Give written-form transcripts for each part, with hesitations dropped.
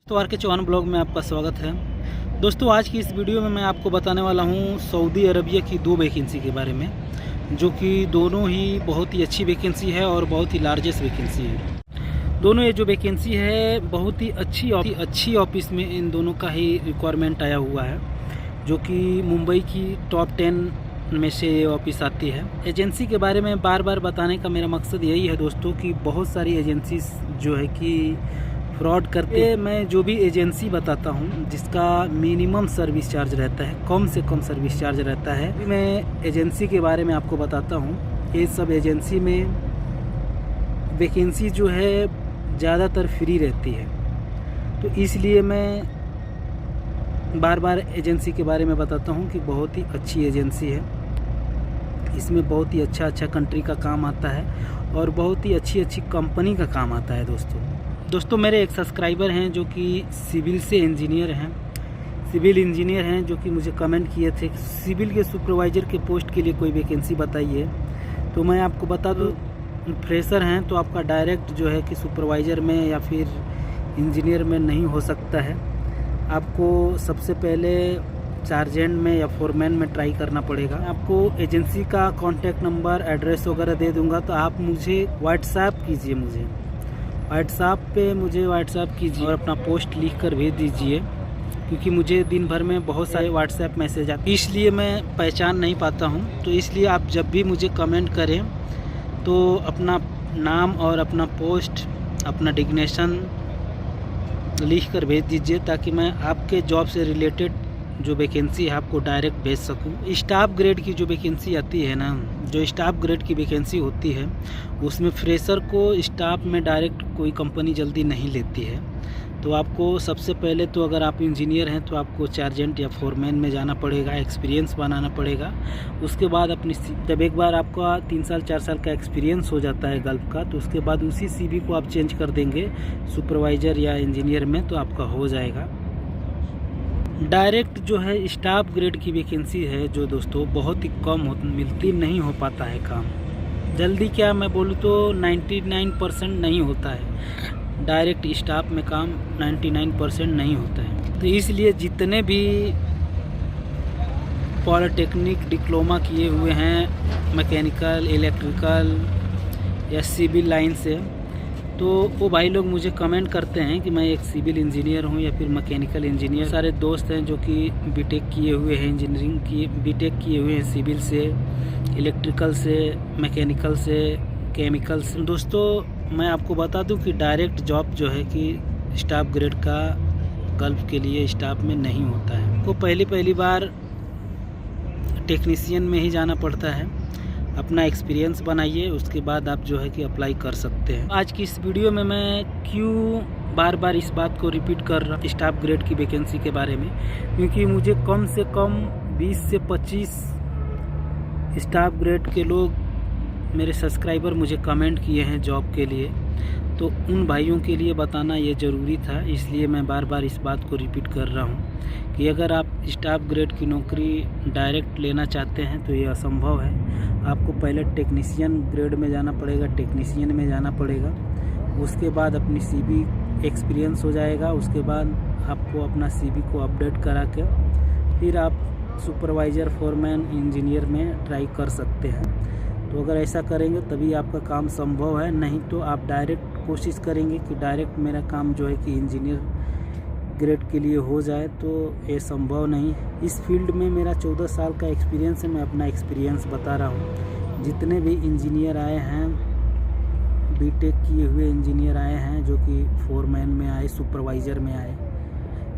तो आर के चौहान ब्लॉग में आपका स्वागत है। दोस्तों, आज की इस वीडियो में मैं आपको बताने वाला हूँ सऊदी अरबिया की दो वैकेंसी के बारे में, जो कि दोनों ही बहुत ही अच्छी वैकेंसी है और बहुत ही लार्जेस्ट वैकेंसी है। दोनों ये जो वैकेंसी है बहुत ही अच्छी ऑफिस में इन दोनों का ही रिक्वायरमेंट आया हुआ है, जो कि मुंबई की टॉप 10 में से ये ऑफिस आती है। एजेंसी के बारे में बार बार बताने का मेरा मकसद यही है दोस्तों कि बहुत सारी एजेंसी जो है कि फ्रॉड करते हैं। मैं जो भी एजेंसी बताता हूँ जिसका मिनिमम सर्विस चार्ज रहता है, कम से कम सर्विस चार्ज रहता है, मैं एजेंसी के बारे में आपको बताता हूँ। ये सब एजेंसी में वैकेंसी जो है ज़्यादातर फ्री रहती है, तो इसलिए मैं बार बार एजेंसी के बारे में बताता हूँ कि बहुत ही अच्छी एजेंसी है। इसमें बहुत ही अच्छा कंट्री का काम आता है और बहुत ही अच्छी कंपनी का काम आता है। दोस्तों मेरे एक सब्सक्राइबर हैं जो कि सिविल इंजीनियर हैं, जो कि मुझे कमेंट किए थे कि सिविल के सुपरवाइज़र के पोस्ट के लिए कोई वैकेंसी बताइए। तो मैं आपको बता दूं, फ्रेशर हैं तो आपका डायरेक्ट जो है कि सुपरवाइज़र में या फिर इंजीनियर में नहीं हो सकता है। आपको सबसे पहले सार्जेंट में या फोरमैन में ट्राई करना पड़ेगा। आपको एजेंसी का कॉन्टैक्ट नंबर, एड्रेस वगैरह दे दूँगा, तो आप मुझे व्हाट्सएप कीजिए। व्हाट्सएप कीजिए और अपना पोस्ट लिख कर भेज दीजिए, क्योंकि मुझे दिन भर में बहुत सारे व्हाट्सएप मैसेज आते हैं, इसलिए मैं पहचान नहीं पाता हूं। तो इसलिए आप जब भी मुझे कमेंट करें तो अपना नाम और अपना पोस्ट, अपना डिग्नेशन लिख कर भेज दीजिए, ताकि मैं आपके जॉब से रिलेटेड जो वैकेंसी है आपको डायरेक्ट भेज सकूं। स्टाफ ग्रेड की जो वैकेंसी आती है ना, जो स्टाफ ग्रेड की वैकेंसी होती है, उसमें फ्रेशर को स्टाफ में डायरेक्ट कोई कंपनी जल्दी नहीं लेती है। तो आपको सबसे पहले तो अगर आप इंजीनियर हैं तो आपको सार्जेंट या फोरमैन में जाना पड़ेगा, एक्सपीरियंस बनाना पड़ेगा। उसके बाद अपनी जब एक बार आपका 3 साल 4 साल का एक्सपीरियंस हो जाता है गल्फ का, तो उसके बाद उसी CV को आप चेंज कर देंगे सुपरवाइज़र या इंजीनियर में, तो आपका हो जाएगा। डायरेक्ट जो है स्टाफ ग्रेड की वैकेंसी है जो दोस्तों बहुत ही कम मिलती, नहीं हो पाता है काम जल्दी। क्या मैं बोलूँ तो 99% नहीं होता है डायरेक्ट स्टाफ में काम, 99% नहीं होता है। तो इसलिए जितने भी पॉलिटेक्निक डिप्लोमा किए हुए हैं मैकेनिकल, इलेक्ट्रिकल या सिविल लाइन से, तो वो भाई लोग मुझे कमेंट करते हैं कि मैं एक सिविल इंजीनियर हूँ या फिर मैकेनिकल इंजीनियर। सारे दोस्त हैं जो कि बीटेक किए हुए हैं, इंजीनियरिंग की बीटेक किए हुए हैं, सिविल से, इलेक्ट्रिकल से, मैकेनिकल से, केमिकल से। दोस्तों मैं आपको बता दूं कि डायरेक्ट जॉब जो है कि स्टाफ ग्रेड का गल्फ के लिए स्टाफ में नहीं होता है। तो पहली बार टेक्नीशियन में ही जाना पड़ता है। अपना एक्सपीरियंस बनाइए, उसके बाद आप जो है कि अप्लाई कर सकते हैं। आज की इस वीडियो में मैं क्यों बार बार इस बात को रिपीट कर रहा हूँ स्टाफ ग्रेड की वैकेंसी के बारे में, क्योंकि मुझे कम से कम 20 से 25 स्टाफ ग्रेड के लोग मेरे सब्सक्राइबर मुझे कमेंट किए हैं जॉब के लिए। तो उन भाइयों के लिए बताना ये ज़रूरी था, इसलिए मैं बार बार इस बात को रिपीट कर रहा हूँ कि अगर आप स्टाफ ग्रेड की नौकरी डायरेक्ट लेना चाहते हैं तो ये असंभव है। आपको पहले टेक्नीशियन ग्रेड में जाना पड़ेगा, टेक्नीशियन में जाना पड़ेगा। उसके बाद अपनी CV एक्सपीरियंस हो जाएगा। उसके बाद आपको अपना CV को अपडेट करा के फिर आप सुपरवाइज़र, फोरमैन, इंजीनियर में ट्राई कर सकते हैं। तो अगर ऐसा करेंगे तभी आपका काम संभव है, नहीं तो आप डायरेक्ट कोशिश करेंगे कि डायरेक्ट मेरा काम जो है कि इंजीनियर ग्रेड के लिए हो जाए, तो ये संभव नहीं। इस फील्ड में मेरा 14 साल का एक्सपीरियंस है, मैं अपना एक्सपीरियंस बता रहा हूँ। जितने भी इंजीनियर आए हैं, बीटेक किए हुए इंजीनियर आए हैं जो कि फोरमैन में आए, सुपरवाइज़र में आए,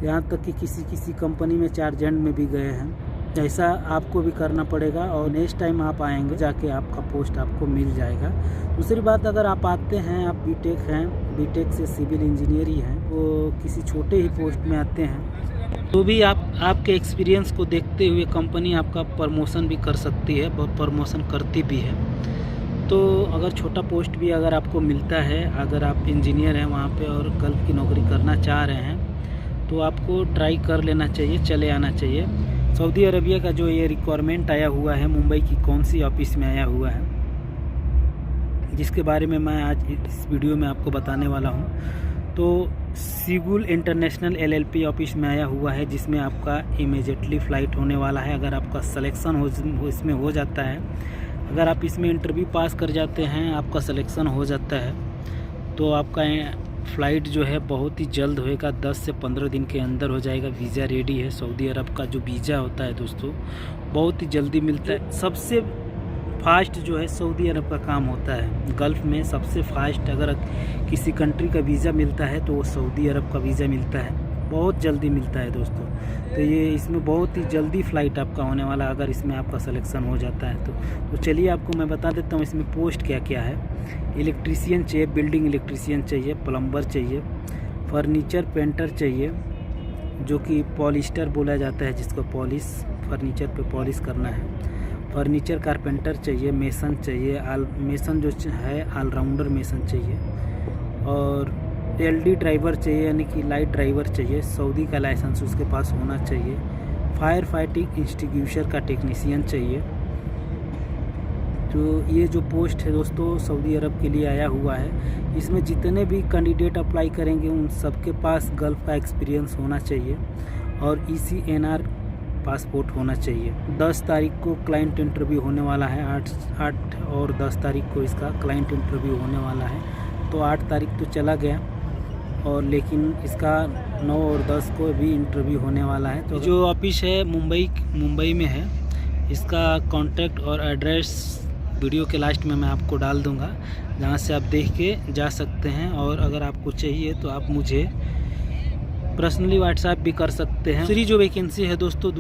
यहाँ तक कि किसी कंपनी में सार्जेंट में भी गए हैं। ऐसा आपको भी करना पड़ेगा और नेक्स्ट टाइम आप आएंगे जाके आपका पोस्ट आपको मिल जाएगा। दूसरी बात, अगर आप आते हैं, आप बीटेक हैं, बीटेक से सिविल इंजीनियर ही हैं, वो किसी छोटे ही पोस्ट में आते हैं, तो भी आपके एक्सपीरियंस को देखते हुए कंपनी आपका प्रमोशन भी कर सकती है, प्रमोशन करती भी है। तो अगर छोटा पोस्ट भी अगर आपको मिलता है, अगर आप इंजीनियर हैं वहाँ पे और गल्फ की नौकरी करना चाह रहे हैं, तो आपको ट्राई कर लेना चाहिए, चले आना चाहिए। सऊदी अरबिया का जो ये रिक्वायरमेंट आया हुआ है, मुंबई की कौन सी ऑफिस में आया हुआ है, जिसके बारे में मैं आज इस वीडियो में आपको बताने वाला हूं। तो सिगुल इंटरनेशनल LLP ऑफिस में आया हुआ है, जिसमें आपका इमीडिएटली फ़्लाइट होने वाला है। अगर आपका सिलेक्शन इसमें हो जाता है, अगर आप इसमें इंटरव्यू पास कर जाते हैं, आपका सिलेक्शन हो जाता है, तो आपका फ़्लाइट जो है बहुत ही जल्द होएगा, 10 से 15 दिन के अंदर हो जाएगा। वीज़ा रेडी है। सऊदी अरब का जो वीज़ा होता है दोस्तों, बहुत ही जल्दी मिलता है। सबसे फास्ट जो है सऊदी अरब का काम होता है। गल्फ़ में सबसे फास्ट अगर किसी कंट्री का वीज़ा मिलता है तो वो सऊदी अरब का वीज़ा मिलता है, बहुत जल्दी मिलता है दोस्तों। तो ये इसमें बहुत ही जल्दी फ़्लाइट आपका होने वाला, अगर इसमें आपका सिलेक्शन हो जाता है तो चलिए आपको मैं बता देता हूँ इसमें पोस्ट क्या क्या है। इलेक्ट्रीशियन चाहिए, बिल्डिंग इलेक्ट्रीशियन चाहिए, प्लम्बर चाहिए, फर्नीचर पेंटर चाहिए, जो कि पॉलिस्टर बोला जाता है, जिसको पॉलिश फर्नीचर पे पॉलिश करना है। फर्नीचर कारपेंटर चाहिए, मेसन चाहिए, मेसन जो है ऑलराउंडर मेसन चाहिए, और LD ड्राइवर चाहिए, यानी कि लाइट ड्राइवर चाहिए। सऊदी का लाइसेंस उसके पास होना चाहिए। फायर फाइटिंग इंस्टिट्यूशन का टेक्नीशियन चाहिए। तो ये जो पोस्ट है दोस्तों सऊदी अरब के लिए आया हुआ है। इसमें जितने भी कैंडिडेट अप्लाई करेंगे उन सबके पास गल्फ़ का एक्सपीरियंस होना चाहिए और ECNR पासपोर्ट होना चाहिए। 10 तारीख को क्लाइंट इंटरव्यू होने वाला है। 8 और 10 तारीख को इसका क्लाइंट इंटरव्यू होने वाला है। तो 8 तारीख तो चला गया, और लेकिन इसका 9 और 10 को भी इंटरव्यू होने वाला है। तो जो ऑफिस है मुंबई में है। इसका कॉन्टैक्ट और एड्रेस वीडियो के लास्ट में मैं आपको डाल दूंगा, जहां से आप देख के जा सकते हैं। और अगर आपको चाहिए तो आप मुझे पर्सनली व्हाट्सएप भी कर सकते हैं। दूसरी जो वैकेंसी है दोस्तों,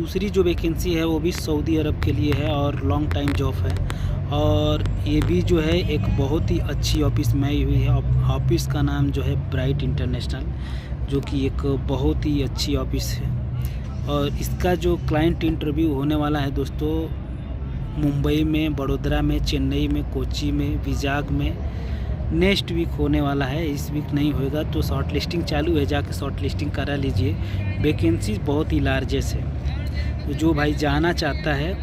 वो भी सऊदी अरब के लिए है और लॉन्ग टाइम जॉब है। और ये भी जो है एक बहुत ही अच्छी ऑफिस में आई हुई है। ऑफिस का नाम जो है ब्राइट इंटरनेशनल, जो कि एक बहुत ही अच्छी ऑफिस है। और इसका जो क्लाइंट इंटरव्यू होने वाला है दोस्तों, मुंबई में, बड़ोदरा में, चेन्नई में, कोची में, विजाग में नेक्स्ट वीक होने वाला है। इस वीक नहीं होएगा। तो शॉर्ट लिस्टिंग चालू है, जाके शॉर्ट लिस्टिंग करा लीजिए। वैकेंसी बहुत ही लार्जेस्ट है, तो जो भाई जाना चाहता है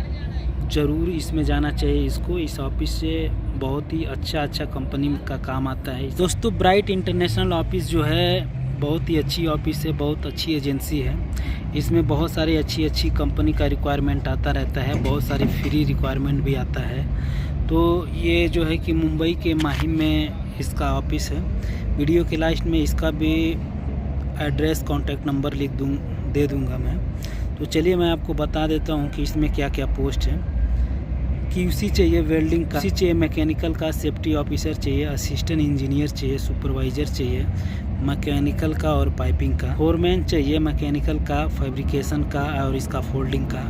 ज़रूर इसमें जाना चाहिए इसको। इस ऑफिस से बहुत ही अच्छा कंपनी का काम आता है दोस्तों। ब्राइट इंटरनेशनल ऑफिस जो है बहुत ही अच्छी ऑफिस है, बहुत अच्छी एजेंसी है। इसमें बहुत सारी अच्छी कंपनी का रिक्वायरमेंट आता रहता है, बहुत सारी फ्री रिक्वायरमेंट भी आता है। तो ये जो है कि मुंबई के माहिम में इसका ऑफिस है। वीडियो के लास्ट में इसका भी एड्रेस, कॉन्टैक्ट नंबर दे दूंगा मैं। तो चलिए मैं आपको बता देता हूँ कि इसमें क्या क्या पोस्ट है। QC चाहिए, वेल्डिंग का चाहिए, मैकेनिकल का, सेफ्टी ऑफिसर चाहिए, असिस्टेंट इंजीनियर चाहिए, सुपरवाइज़र चाहिए, मैकेनिकल का और पाइपिंग का, फोरमैन चाहिए, मैकेनिकल का, फैब्रिकेशन का और इसका फोल्डिंग का,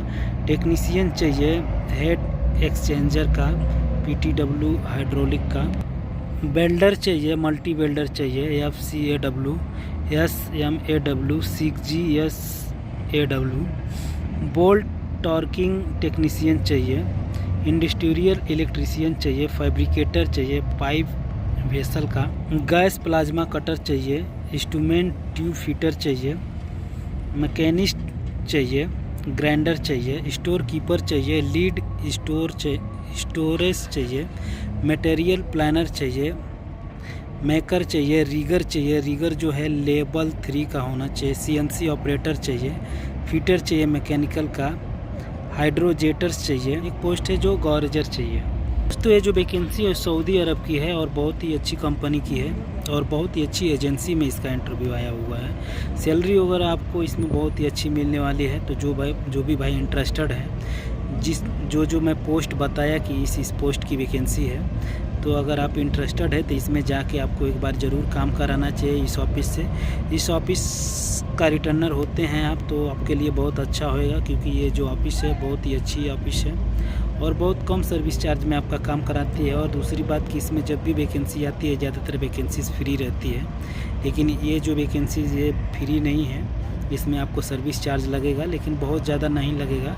टेक्नीशियन चाहिए, हेड एक्सचेंजर का, PTW हाइड्रोलिक का, वेल्डर चाहिए, मल्टी वेल्डर चाहिए, FCAW, SMAW, 6G SAW, bolt torquing technician चाहिए, इंडस्ट्रियल इलेक्ट्रीशियन चाहिए, फैब्रिकेटर चाहिए, पाइप वेसल का, गैस प्लाज्मा कटर चाहिए, इंस्ट्रूमेंट ट्यूब फिटर चाहिए, मैकेनिस्ट चाहिए, ग्राइंडर चाहिए, स्टोर कीपर चाहिए, लीड स्टोरेज चाहिए, मटेरियल प्लानर चाहिए, मेकर चाहिए, रीगर जो है लेवल 3 का होना चाहिए, CNC ऑपरेटर चाहिए, फिटर चाहिए मैकेनिकल का, हाइड्रोजेटर्स चाहिए। एक पोस्ट है जो गॉरेजर चाहिए। दोस्तों ये जो वैकेंसी है सऊदी अरब की है और बहुत ही अच्छी कंपनी की है और बहुत ही अच्छी एजेंसी में इसका इंटरव्यू आया हुआ है। सैलरी वगैरह आपको इसमें बहुत ही अच्छी मिलने वाली है। तो जो भी भाई इंटरेस्टेड है, जो मैं पोस्ट बताया कि इस पोस्ट की वैकेंसी है, तो अगर आप इंटरेस्टेड है तो इसमें जाके आपको एक बार ज़रूर काम कराना चाहिए इस ऑफिस से। इस ऑफिस का रिटर्नर होते हैं आप, तो आपके लिए बहुत अच्छा होएगा, क्योंकि ये जो ऑफिस है बहुत ही अच्छी ऑफिस है और बहुत कम सर्विस चार्ज में आपका काम कराती है। और दूसरी बात कि इसमें जब भी वैकेंसी आती है, ज़्यादातर वैकेंसीज फ्री रहती है, लेकिन ये जो वैकेंसीज ये फ्री नहीं है, इसमें आपको सर्विस चार्ज लगेगा, लेकिन बहुत ज़्यादा नहीं लगेगा।